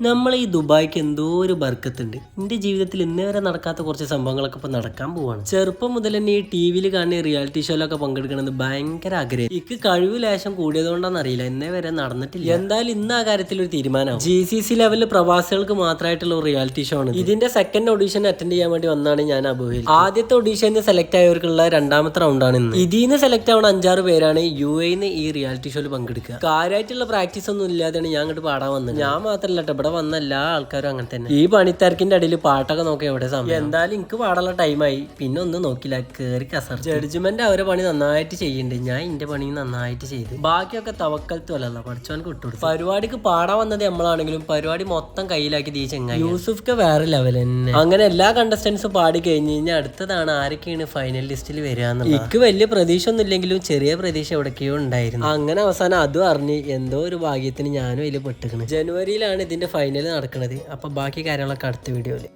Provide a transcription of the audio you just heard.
നമ്മൾ ഈ ദുബായ്ക്ക് എന്തോ ഒരു ബർക്കത്തുണ്ട്. എൻ്റെ ജീവിതത്തിൽ ഇന്നേ വരെ നടക്കാത്ത കുറച്ച് സംഭവങ്ങളൊക്കെ ഇപ്പൊ നടക്കാൻ പോവാണ്. ചെറുപ്പം മുതൽ തന്നെ ഈ ടി വിയിൽ കാണുന്ന റിയാലിറ്റി ഷോയിലൊക്കെ പങ്കെടുക്കണമെന്ന് ഭയങ്കര ആഗ്രഹം. എനിക്ക് കഴിവ് ലേശം കൂടിയതുകൊണ്ടാണെന്ന് അറിയില്ല, ഇന്നേ വരെ നടന്നിട്ടില്ല. എന്തായാലും ഇന്ന് ആ കാര്യത്തിൽ ഒരു തീരുമാനമാവും. GCC ലെവലിൽ പ്രവാസികൾക്ക് മാത്രമായിട്ടുള്ള ഒരു റിയാലിറ്റി ഷോ ആണ്. ഇതിന്റെ സെക്കൻഡ് ഓഡീഷൻ അറ്റൻഡ് ചെയ്യാൻ വേണ്ടി വന്നാണ് ഞാൻ അബുവിൽ. ആദ്യത്തെ ഓഡീഷനിൽ സെലക്ട് ആയവർക്കുള്ള രണ്ടാമത്തെ റൗണ്ടാണ് ഇന്ന്. ഇതിന്ന് സെലക്ട് ആവുന്ന 5-6 പേരാണ് UAE ഈ റിയാലിറ്റി ഷോയിൽ പങ്കെടുക്കുക. കാര്യമായിട്ടുള്ള പ്രാക്ടീസ് ഒന്നും ഇല്ലാതെയാണ് ഞാൻ അങ്ങോട്ട് പാടാൻ വന്നത്. ഞാൻ മാത്രമല്ല, ഇവിടെ വന്ന എല്ലാ ആൾക്കാരും അങ്ങനെ തന്നെ. ഈ പണിത്തിരക്കിന്റെ അടിയിൽ പാട്ടൊക്കെ നോക്കി എവിടെ സമയം. എന്തായാലും എനിക്ക് പാടാനുള്ള ടൈമായി. പിന്നെ ഒന്നും നോക്കില്ല, കേറി കസർ. ജഡ്ജ്മെന്റ് അവരെ പണി നന്നായിട്ട് ചെയ്യുന്നുണ്ട്, ഞാൻ എന്റെ പണി നന്നായിട്ട് ചെയ്ത്. ബാക്കിയൊക്കെ തവക്കൽത്തു അല്ല, പഠിച്ചവനക്ക് വിട്ടുകൊടുത്തു. പരിപാടിക്ക് പാടാൻ വന്നത് നമ്മളാണെങ്കിലും പരിപാടി മൊത്തം കയ്യിലാക്കി ഈ ചെങ്ങായി യൂസുഫ്ക്ക് വേറെ ലെവൽ തന്നെ. അങ്ങനെ എല്ലാ കണ്ടസ്റ്റൻസും പാടി കഴിഞ്ഞ് കഴിഞ്ഞാൽ അടുത്തതാണ് ആരൊക്കെയാണ് ഫൈനൽ ലിസ്റ്റിൽ വരിക. എനിക്ക് വലിയ പ്രതീക്ഷ ഒന്നും ഇല്ലെങ്കിലും ചെറിയ പ്രതീക്ഷ എവിടേക്കോ ഉണ്ടായിരുന്നു. അങ്ങനെ അവസാനം അതും അറിഞ്ഞ് എന്തോ ഒരു ഭാഗ്യത്തിന് ഞാനും അതിൽ പെട്ടിക്കണ്. ജനുവരിയിലാണ് ഇതിന്റെ ഫൈനൽ നടക്കുന്നത്. അപ്പൊ ബാക്കി കാര്യങ്ങളൊക്കെ അടുത്ത വീഡിയോയില്.